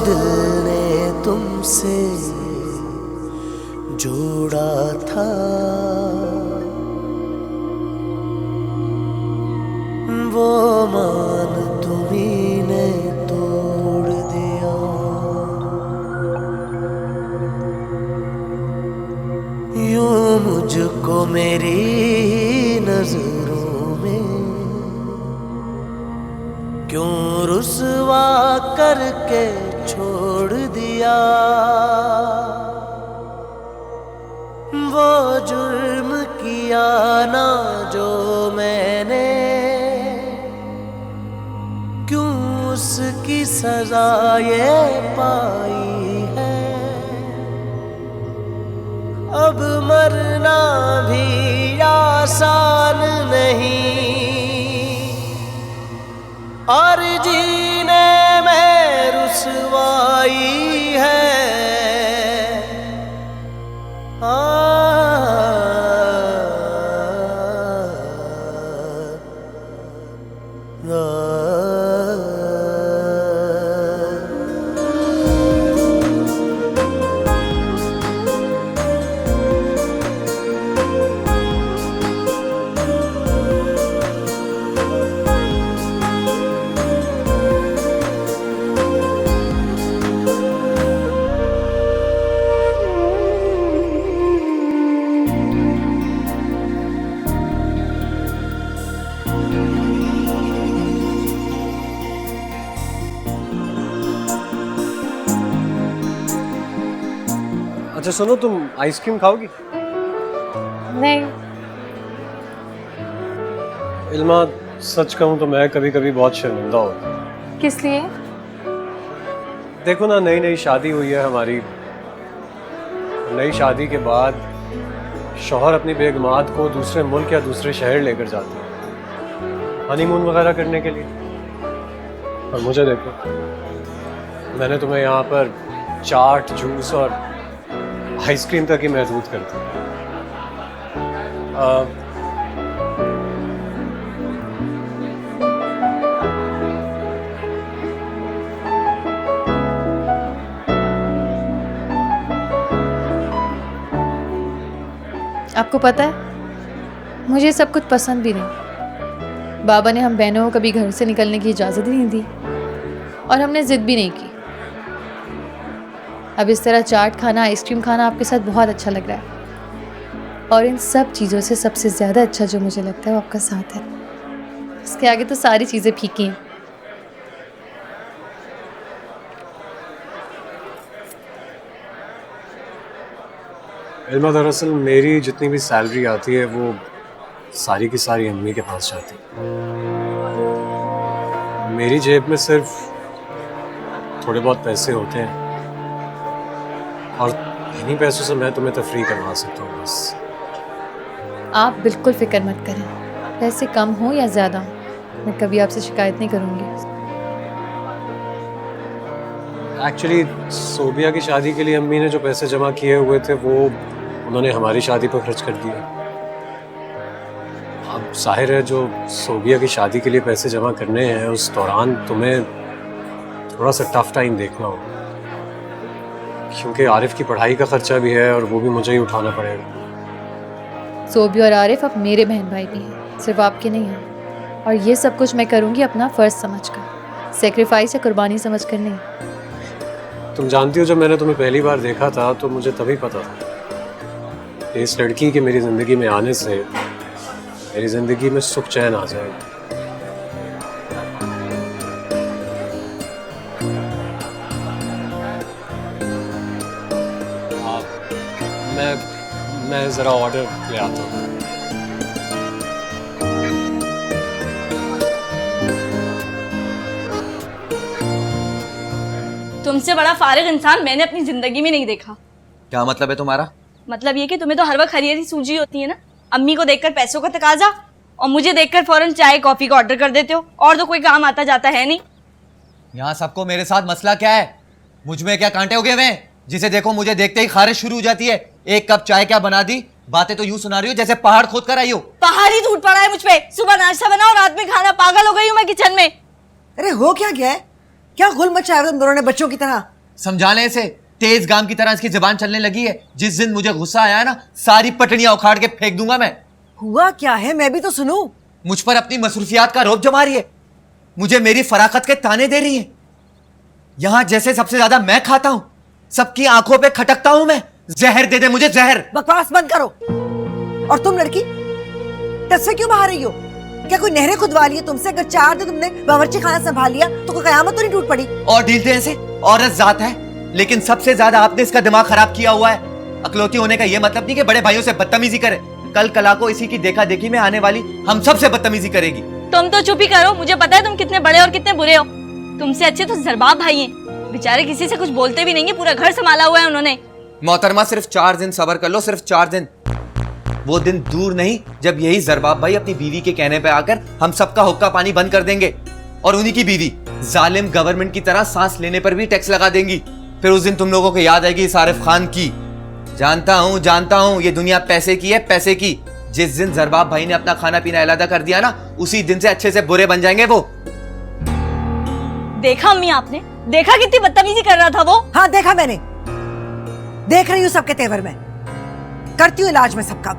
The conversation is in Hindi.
दिल ने तुमसे जोड़ा था, वो मान तुम्ही ने तोड़ दिया। यूं मुझको मेरी नजरों में क्यों रुसवा करके छोड़ दिया। वो जुर्म किया ना जो मैंने, क्यों उसकी सजा ये पाई है। अब मरना भी आसान नहीं और जीने में रुसवाई है। अच्छा सुनो, तुम आइसक्रीम खाओगी? नहीं। इल्मा, सच कहूँ तो मैं कभी कभी बहुत शर्मिंदा होता हूँ। किस लिए? देखो ना, नई नई शादी हुई है हमारी। नई शादी के बाद शौहर अपनी बेगमात को दूसरे मुल्क या दूसरे शहर लेकर जाते हैं हनीमून वगैरह करने के लिए। और मुझे देखो, मैंने तुम्हें यहाँ पर चाट, जूस और आइसक्रीम तक ही महसूस करती हूँ। आपको पता है, मुझे सब कुछ पसंद भी नहीं। बाबा ने हम बहनों को कभी घर से निकलने की इजाज़त ही नहीं दी और हमने ज़िद भी नहीं की। अब इस तरह चाट खाना, आइसक्रीम खाना आपके साथ बहुत अच्छा लग रहा है। और इन सब चीज़ों से सबसे ज़्यादा अच्छा जो मुझे लगता है वो आपका साथ है। इसके आगे तो सारी चीज़ें फीकी हैं। इल्मा, दरअसल मेरी जितनी भी सैलरी आती है वो सारी की सारी अम्मी के पास जाती है। मेरी जेब में सिर्फ थोड़े बहुत पैसे होते हैं और इन्हीं पैसों से मैं तुम्हें तफरीह करवा सकता हूँ बस। आप बिल्कुल फिक्र मत करें, पैसे कम हो या ज़्यादा हो, मैं कभी आपसे शिकायत नहीं करूँगी। एक्चुअली सोबिया की शादी के लिए अम्मी ने जो पैसे जमा किए हुए थे वो उन्होंने हमारी शादी पर खर्च कर दिए। अब जाहिर है, जो सोबिया की शादी के लिए पैसे जमा करने हैं उस दौरान तुम्हें थोड़ा सा टफ टाइम देखना होगा, क्योंकि आरिफ की पढ़ाई का खर्चा भी है और वो भी मुझे ही उठाना पड़ेगा। सोबी और आरिफ अब मेरे बहन भाई भी हैं, सिर्फ आपके नहीं हैं। और ये सब कुछ मैं करूँगी अपना फ़र्ज़ समझकर, सेक्रीफाइस या कुर्बानी समझकर नहीं। तुम जानती हो, जब मैंने तुम्हें पहली बार देखा था तो मुझे तभी पता था कि इस लड़की के मेरी ज़िंदगी में आने से मेरी ज़िंदगी में सुख चैन आ जाएगा। मैं ज़रा ऑर्डर ले आता हूँ। तुमसे बड़ा फारिग इंसान मैंने अपनी जिंदगी में नहीं देखा। क्या मतलब है तुम्हारा? मतलब ये कि तुम्हें तो हर वक्त हरी सूझी होती है ना। अम्मी को देखकर पैसों का तकाजा और मुझे देखकर फौरन चाय कॉफी का ऑर्डर कर देते हो, और तो कोई काम आता जाता है नहीं। यहाँ सबको मेरे साथ मसला क्या है? मुझ में क्या कांटे हो गए हुए? जिसे देखो मुझे देखते ही खारिश शुरू हो जाती है। एक कप चाय क्या बना दी, बातें तो यूं सुना रही हो जैसे पहाड़ खोद कर आई हो। पहाड़ ही टूट पड़ा है मुझ पे। सुबह नाश्ता बनाओ, रात में खाना। पागल हो गई हूँ मैं किचन में। अरे हो क्या गया है? क्या गुल मचाया हुआ तुम दोनों ने बच्चों की तरह? समझाने से तेज गाम की तरह इसकी जबान चलने लगी है। जिस दिन मुझे गुस्सा आया ना, सारी पटड़ियां उखाड़ के फेंक दूंगा मैं। हुआ क्या है, मैं भी तो सुनूं। मुझ पर अपनी मसरूफियात का रोब जमा रही है, मुझे मेरी फराखत के ताने दे रही है। यहां जैसे सबसे ज्यादा मैं खाता हूं, सबकी आंखों पे खटकता हूं मैं। जहर दे दे मुझे, जहर। बकवास बंद करो। और तुम लड़की तस्वीर क्यों बहा रही हो? क्या कोई नहरें खुदवा ली है तुमसे? अगर 4 दिन तुमने बावर्ची खाना संभाल लिया तो कोई कयामत तो नहीं टूट पड़ी? और ढीलते ऐसे औरत जात है, लेकिन सबसे ज्यादा आपने इसका दिमाग खराब किया हुआ है। अकलौती होने का यह मतलब नहीं कि बड़े भाइयों से बदतमीजी करे। कल कला को इसी की देखा देखी में आने वाली हम सब से बदतमीजी करेगी। तुम तो चुप ही करो, मुझे पता है तुम कितने बड़े और कितने बुरे हो। तुमसे अच्छे तो जरबाब भाई हैं, बेचारे किसी से कुछ बोलते भी नहीं है, पूरा घर संभाला हुआ है उन्होंने। मोहतरमा सिर्फ 4 दिन सब्र कर लो, सिर्फ 4 दिन। वो दिन दूर नहीं जब यही जरबाब भाई अपनी बीवी के कहने पे आकर हम सबका हुक्का पानी बंद कर देंगे, और उन्हीं की बीवी जालिम गवर्नमेंट की तरह सांस लेने पर भी टैक्स लगा देंगी। फिर उस दिन तुम लोगों को याद आएगी सारिफ खान की। जानता हूं ये दुनिया पैसे की है, पैसे की। जिस दिन जरबाब भाई ने अपना खाना पीना अलग कर दिया ना, उसी दिन से अच्छे से बुरे बन जाएंगे वो। देखा अम्मी आपने, देखा कितनी बदतमीजी कर रहा था वो। हाँ देखा मैंने, देख रही हूँ सबके तेवर में, करती हूँ इलाज में सबका।